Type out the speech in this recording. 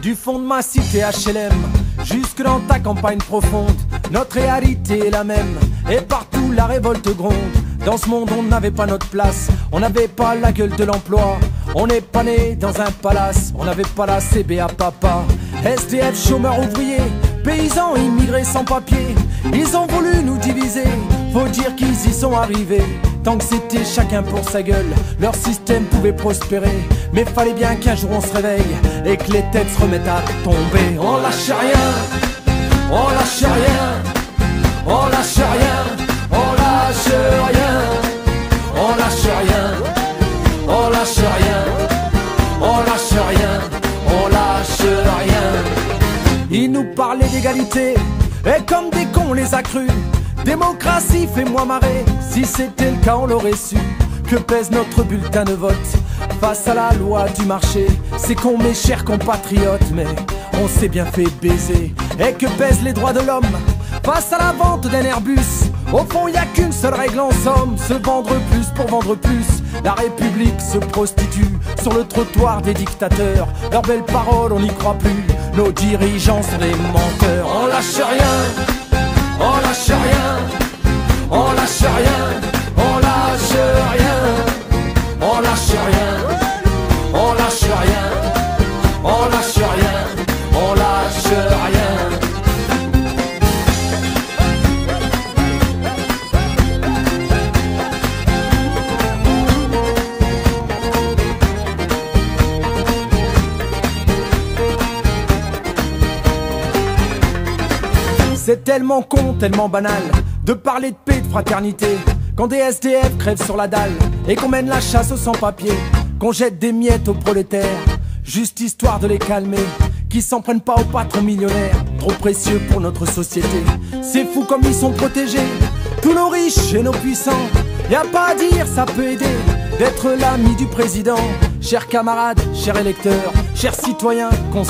Du fond de ma cité HLM jusque dans ta campagne profonde, notre réalité est la même, et partout la révolte gronde. Dans ce monde on n'avait pas notre place, on n'avait pas la gueule de l'emploi. On n'est pas né dans un palace, on n'avait pas la CBA papa. SDF, chômeurs, ouvriers, paysans, immigrés sans papier, ils ont voulu nous diviser, faut dire qu'ils y sont arrivés. Tant que c'était chacun pour sa gueule, leur système pouvait prospérer. Mais fallait bien qu'un jour on se réveille et que les têtes se remettent à tomber. On lâche rien, on lâche rien, on lâche rien, on lâche rien, on lâche rien, on lâche rien, on lâche rien, on lâche rien. Ils nous parlaient d'égalité et comme des cons on les a crus. Démocratie, fais-moi marrer, si c'était le cas on l'aurait su. Que pèse notre bulletin de vote face à la loi du marché? C'est con mes chers compatriotes, mais on s'est bien fait baiser. Et que pèsent les droits de l'homme face à la vente d'un Airbus? Au fond y a qu'une seule règle en somme, se vendre plus pour vendre plus. La République se prostitue sur le trottoir des dictateurs. Leurs belles paroles on n'y croit plus, nos dirigeants sont des menteurs. On lâche rien, on lâche rien, on lâche rien, on lâche rien, on lâche rien, on lâche rien, on lâche rien, on lâche rien. C'est tellement con, tellement banal de parler de paix, de fraternité, quand des SDF crèvent sur la dalle et qu'on mène la chasse aux sans-papiers, qu'on jette des miettes aux prolétaires, juste histoire de les calmer, qui s'en prennent pas aux patrons millionnaires, trop précieux pour notre société. C'est fou comme ils sont protégés, tous nos riches et nos puissants. Y a pas à dire, ça peut aider d'être l'ami du président. Chers camarades, chers électeurs, chers citoyens, consommateurs.